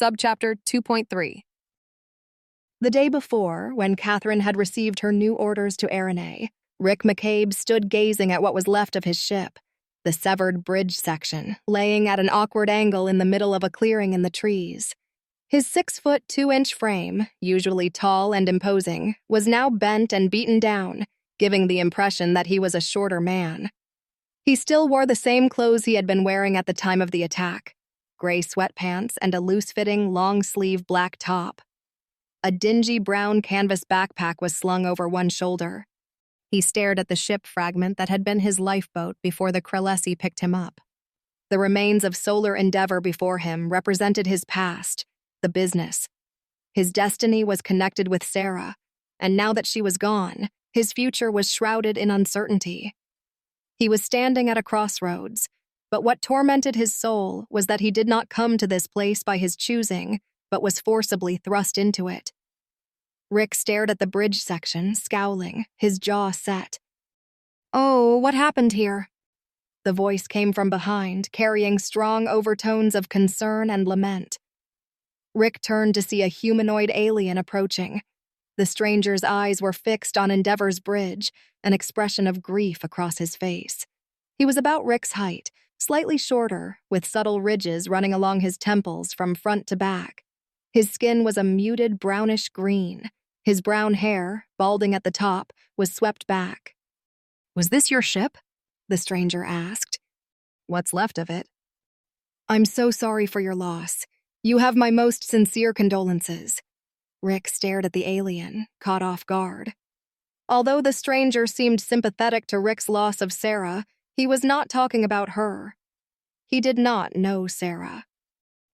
Subchapter 2.3. The day before, when Catherine had received her new orders to Aranae, Rick McCabe stood gazing at what was left of his ship, the severed bridge section, laying at an awkward angle in the middle of a clearing in the trees. His 6-foot 2-inch frame, usually tall and imposing, was now bent and beaten down, giving the impression that he was a shorter man. He still wore the same clothes he had been wearing at the time of the attack: gray sweatpants and a loose-fitting, long-sleeve black top. A dingy brown canvas backpack was slung over one shoulder. He stared at the ship fragment that had been his lifeboat before the Krelesi picked him up. The remains of solar endeavor before him represented his past, the business. His destiny was connected with Sarah, and now that she was gone, his future was shrouded in uncertainty. He was standing at a crossroads, but what tormented his soul was that he did not come to this place by his choosing, but was forcibly thrust into it. Rick stared at the bridge section, scowling, his jaw set. "Oh, what happened here?" The voice came from behind, carrying strong overtones of concern and lament. Rick turned to see a humanoid alien approaching. The stranger's eyes were fixed on Endeavor's bridge, an expression of grief across his face. He was about Rick's height, slightly shorter, with subtle ridges running along his temples from front to back. His skin was a muted brownish green. His brown hair, balding at the top, was swept back. "Was this your ship?" the stranger asked. "What's left of it?" "I'm so sorry for your loss. You have my most sincere condolences." Rick stared at the alien, caught off guard. Although the stranger seemed sympathetic to Rick's loss of Sarah, he was not talking about her. He did not know Sarah.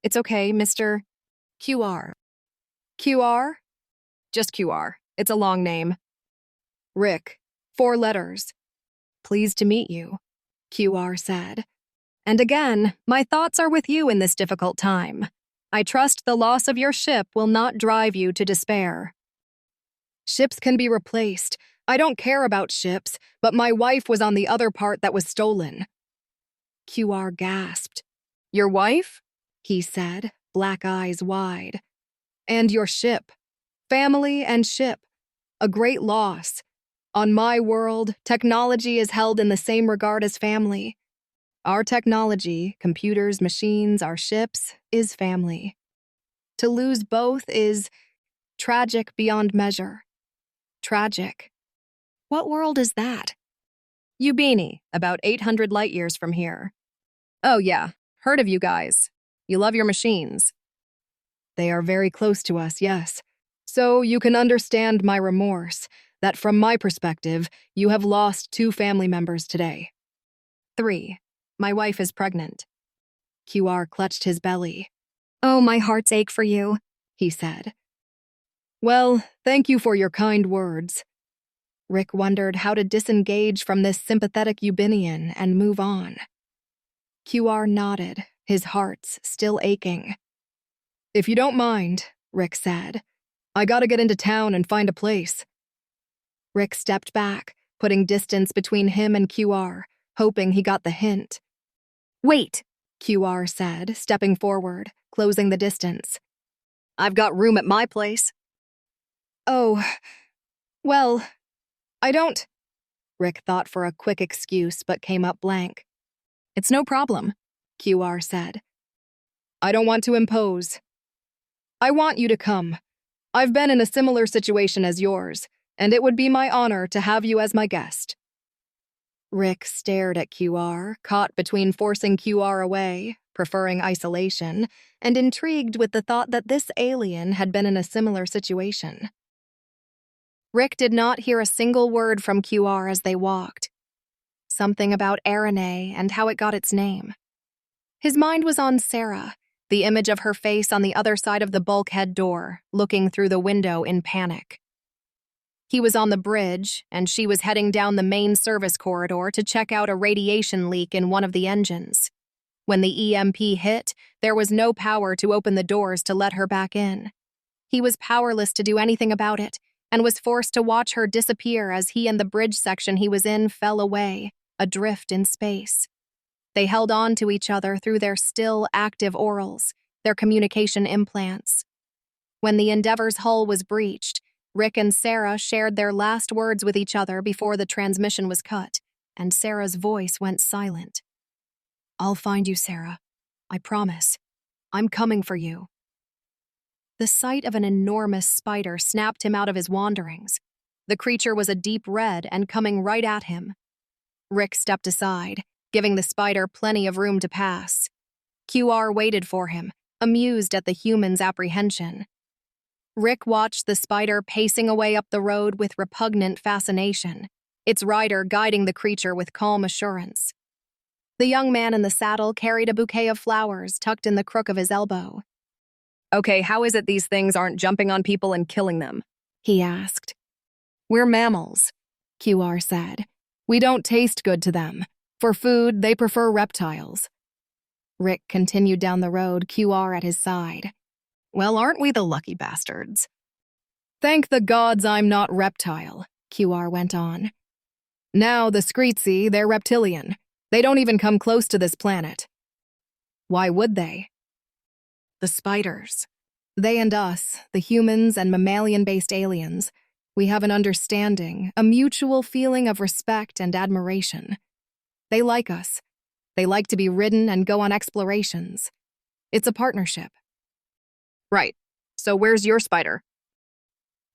"It's okay, Mr. QR." "QR?" "Just QR. It's a long name." "Rick. 4 letters." "Pleased to meet you," QR said. "And again, my thoughts are with you in this difficult time. I trust the loss of your ship will not drive you to despair." "Ships can be replaced. I don't care about ships, but my wife was on the other part that was stolen." QR gasped. "Your wife?" he said, black eyes wide. "And your ship. Family and ship. A great loss. On my world, technology is held in the same regard as family. Our technology, computers, machines, our ships, is family. To lose both is tragic beyond measure." "Tragic? What world is that?" "Yubini, about 800 light-years from here." "Oh yeah, heard of you guys. You love your machines." "They are very close to us, yes. So you can understand my remorse, that from my perspective, you have lost 2 family members today." 3. My wife is pregnant." QR clutched his belly. "Oh, my heart's ache for you," he said. "Well, thank you for your kind words." Rick wondered how to disengage from this sympathetic Yubinian and move on. QR nodded, his heart's still aching. "If you don't mind," Rick said, "I gotta get into town and find a place." Rick stepped back, putting distance between him and QR, hoping he got the hint. "Wait," QR said, stepping forward, closing the distance. "I've got room at my place." "Oh, well, I don't..." Rick thought for a quick excuse but came up blank. "It's no problem," QR said. "I don't want to impose. I want you to come. I've been in a similar situation as yours, and it would be my honor to have you as my guest." Rick stared at QR, caught between forcing QR away, preferring isolation, and intrigued with the thought that this alien had been in a similar situation. Rick did not hear a single word from QR as they walked. Something about Aranae and how it got its name. His mind was on Sarah, the image of her face on the other side of the bulkhead door, looking through the window in panic. He was on the bridge, and she was heading down the main service corridor to check out a radiation leak in one of the engines. When the EMP hit, there was no power to open the doors to let her back in. He was powerless to do anything about it, and was forced to watch her disappear as he and the bridge section he was in fell away, adrift in space. They held on to each other through their still active orals, their communication implants. When the Endeavor's hull was breached, Rick and Sarah shared their last words with each other before the transmission was cut, and Sarah's voice went silent. "I'll find you, Sarah. I promise. I'm coming for you." The sight of an enormous spider snapped him out of his wanderings. The creature was a deep red and coming right at him. Rick stepped aside, giving the spider plenty of room to pass. QR waited for him, amused at the human's apprehension. Rick watched the spider pacing away up the road with repugnant fascination, its rider guiding the creature with calm assurance. The young man in the saddle carried a bouquet of flowers tucked in the crook of his elbow. Okay, how is it these things aren't jumping on people and killing them? He asked. We're mammals, QR said. We don't taste good to them. For food, they prefer reptiles. Rick continued down the road, QR at his side. Well, aren't we the lucky bastards? Thank the gods I'm not reptile, QR went on. Now the Screetsy, they're reptilian. They don't even come close to this planet. Why would they? The spiders. They and us, the humans and mammalian-based aliens, we have an understanding, a mutual feeling of respect and admiration. They like us. They like to be ridden and go on explorations. It's a partnership. Right. So where's your spider?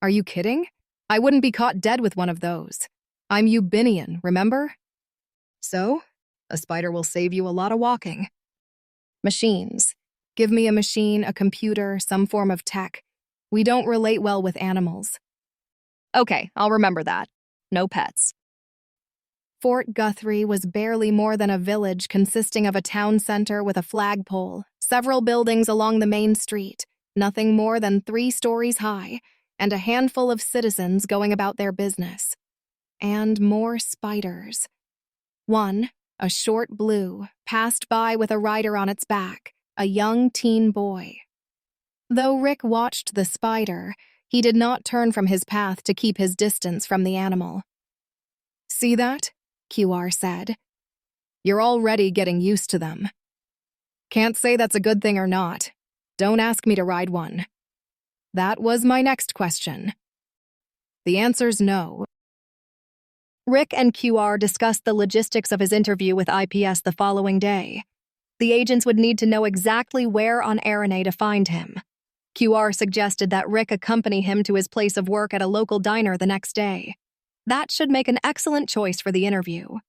Are you kidding? I wouldn't be caught dead with one of those. I'm Yubinian, remember? So, a spider will save you a lot of walking. Machines. Give me a machine, a computer, some form of tech. We don't relate well with animals. Okay, I'll remember that. No pets. Fort Guthrie was barely more than a village consisting of a town center with a flagpole, several buildings along the main street, nothing more than 3 stories high, and a handful of citizens going about their business. And more spiders. One, a short blue, passed by with a rider on its back, a young teen boy. Though Rick watched the spider, he did not turn from his path to keep his distance from the animal. See that? QR said. You're already getting used to them. Can't say that's a good thing or not. Don't ask me to ride one. That was my next question. The answer's no. Rick and QR discussed the logistics of his interview with IPS the following day. The agents would need to know exactly where on Aranae to find him. QR suggested that Rick accompany him to his place of work at a local diner the next day. That should make an excellent choice for the interview.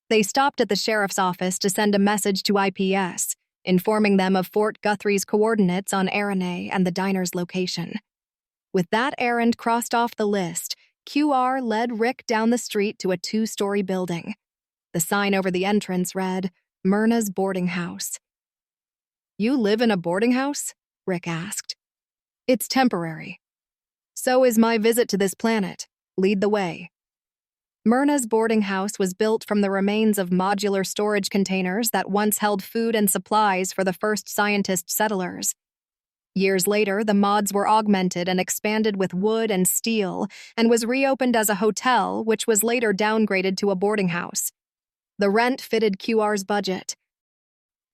They stopped at the sheriff's office to send a message to IPS, informing them of Fort Guthrie's coordinates on Aranae and the diner's location. With that errand crossed off the list, QR led Rick down the street to a 2-story building. The sign over the entrance read, Myrna's Boarding House. You live in a boarding house? Rick asked. It's temporary. So is my visit to this planet. Lead the way. Myrna's boarding house was built from the remains of modular storage containers that once held food and supplies for the first scientist settlers. Years later, the mods were augmented and expanded with wood and steel and was reopened as a hotel, which was later downgraded to a boarding house. The rent fitted QR's budget.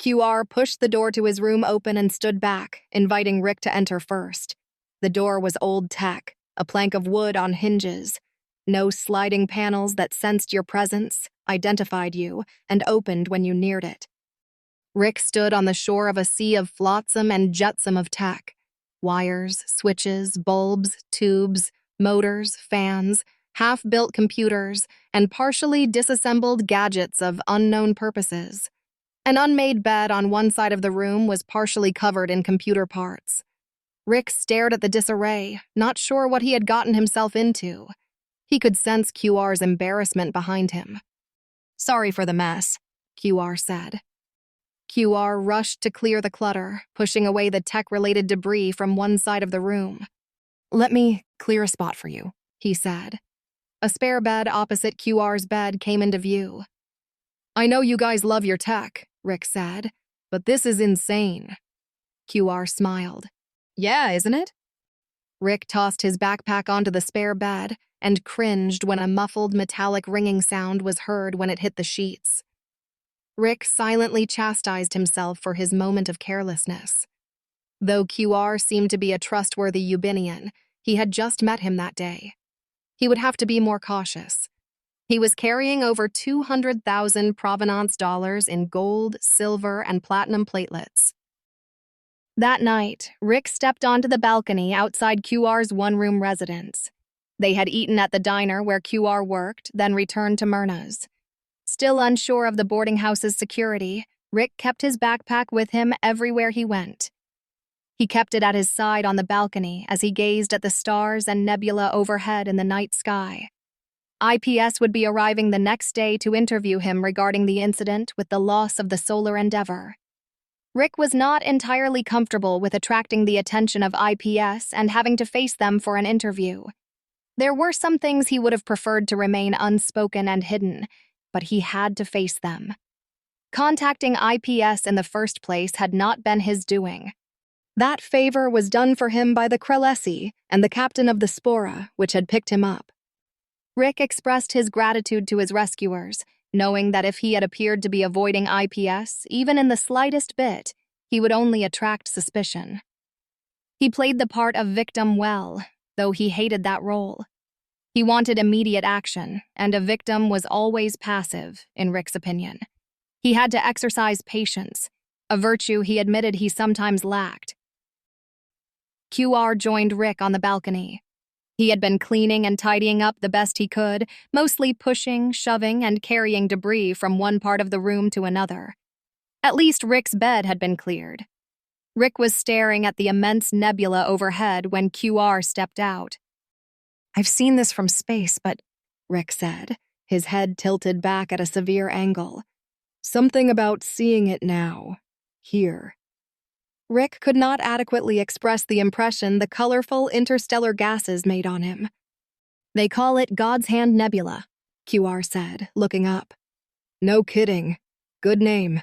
QR pushed the door to his room open and stood back, inviting Rick to enter first. The door was old tech, a plank of wood on hinges. No sliding panels that sensed your presence, identified you, and opened when you neared it. Rick stood on the shore of a sea of flotsam and jetsam of tech. Wires, switches, bulbs, tubes, motors, fans, half-built computers, and partially disassembled gadgets of unknown purposes. An unmade bed on one side of the room was partially covered in computer parts. Rick stared at the disarray, not sure what he had gotten himself into. He could sense QR's embarrassment behind him. Sorry for the mess, QR said. QR rushed to clear the clutter, pushing away the tech-related debris from one side of the room. Let me clear a spot for you, he said. A spare bed opposite QR's bed came into view. I know you guys love your tech, Rick said, but this is insane. QR smiled. Yeah, isn't it? Rick tossed his backpack onto the spare bed and cringed when a muffled metallic ringing sound was heard when it hit the sheets. Rick silently chastised himself for his moment of carelessness. Though QR seemed to be a trustworthy Yubinian, he had just met him that day. He would have to be more cautious. He was carrying over 200,000 provenance dollars in gold, silver, and platinum platelets. That night, Rick stepped onto the balcony outside QR's one-room residence. They had eaten at the diner where QR worked, then returned to Myrna's. Still unsure of the boarding house's security, Rick kept his backpack with him everywhere he went. He kept it at his side on the balcony as he gazed at the stars and nebula overhead in the night sky. IPS would be arriving the next day to interview him regarding the incident with the loss of the Solar Endeavor. Rick was not entirely comfortable with attracting the attention of IPS and having to face them for an interview. There were some things he would have preferred to remain unspoken and hidden, but he had to face them. Contacting IPS in the first place had not been his doing. That favor was done for him by the Krelesi and the captain of the Spora, which had picked him up. Rick expressed his gratitude to his rescuers, knowing that if he had appeared to be avoiding IPS, even in the slightest bit, he would only attract suspicion. He played the part of victim well, though he hated that role. He wanted immediate action, and a victim was always passive, in Rick's opinion. He had to exercise patience, a virtue he admitted he sometimes lacked. QR joined Rick on the balcony. He had been cleaning and tidying up the best he could, mostly pushing, shoving, and carrying debris from one part of the room to another. At least Rick's bed had been cleared. Rick was staring at the immense nebula overhead when QR stepped out. "I've seen this from space, but," Rick said, his head tilted back at a severe angle. "Something about seeing it now, here." Rick could not adequately express the impression the colorful interstellar gases made on him. "They call it God's Hand Nebula," QR said, looking up. "No kidding. Good name."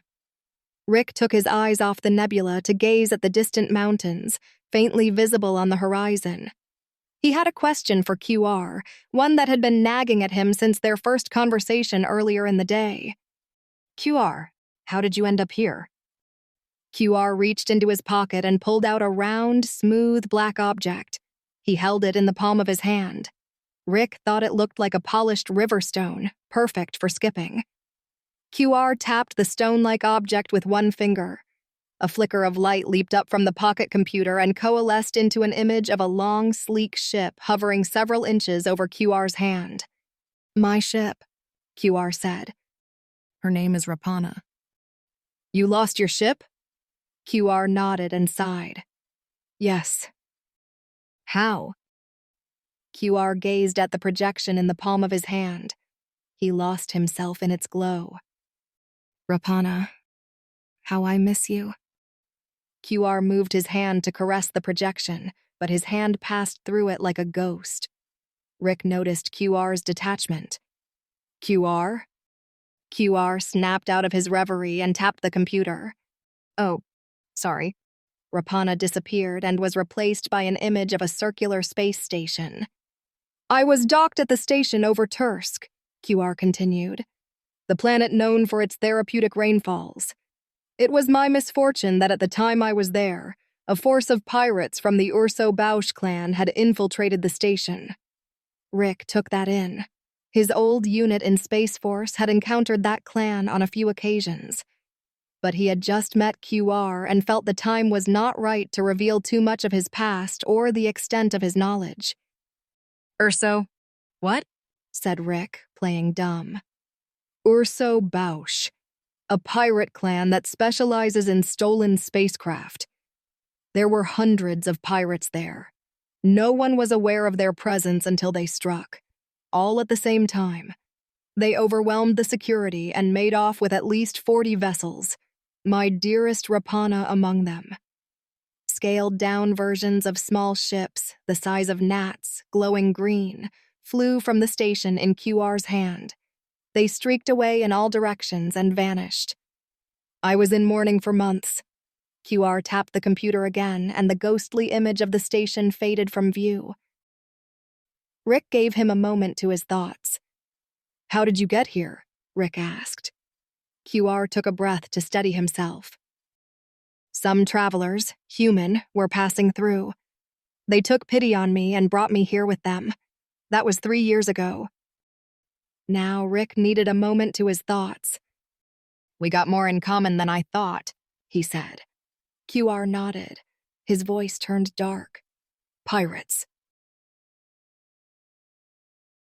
Rick took his eyes off the nebula to gaze at the distant mountains, faintly visible on the horizon. He had a question for QR, one that had been nagging at him since their first conversation earlier in the day. "QR, how did you end up here?" QR reached into his pocket and pulled out a round, smooth black object. He held it in the palm of his hand. Rick thought it looked like a polished river stone, perfect for skipping. QR tapped the stone-like object with one finger. A flicker of light leaped up from the pocket computer and coalesced into an image of a long, sleek ship hovering several inches over QR's hand. "My ship," QR said. "Her name is Rapana." "You lost your ship?" QR nodded and sighed. "Yes." "How?" QR gazed at the projection in the palm of his hand. He lost himself in its glow. "Rapana, how I miss you." QR moved his hand to caress the projection, but his hand passed through it like a ghost. Rick noticed QR's detachment. "QR?" QR snapped out of his reverie and tapped the computer. "Oh, sorry." Rapana disappeared and was replaced by an image of a circular space station. "I was docked at the station over Tursk," QR continued, "the planet known for its therapeutic rainfalls. It was my misfortune that at the time I was there, a force of pirates from the Urso Bausch clan had infiltrated the station." Rick took that in. His old unit in Space Force had encountered that clan on a few occasions. But he had just met QR and felt the time was not right to reveal too much of his past or the extent of his knowledge. "Urso? What?" said Rick, playing dumb. "Urso Bausch, a pirate clan that specializes in stolen spacecraft. There were hundreds of pirates there. No one was aware of their presence until they struck, all at the same time. They overwhelmed the security and made off with at least 40 vessels, my dearest Rapana among them. Scaled-down versions of small ships, the size of gnats, glowing green, flew from the station in QR's hand. They streaked away in all directions and vanished. I was in mourning for months." QR tapped the computer again, and the ghostly image of the station faded from view. Rick gave him a moment to his thoughts. "How did you get here?" Rick asked. QR took a breath to steady himself. Some travelers, human, were passing through. They took pity on me and brought me here with them. That was 3 years ago. Now Rick needed a moment to his thoughts. We got more in common than I thought, he said. QR nodded. His voice turned dark. Pirates.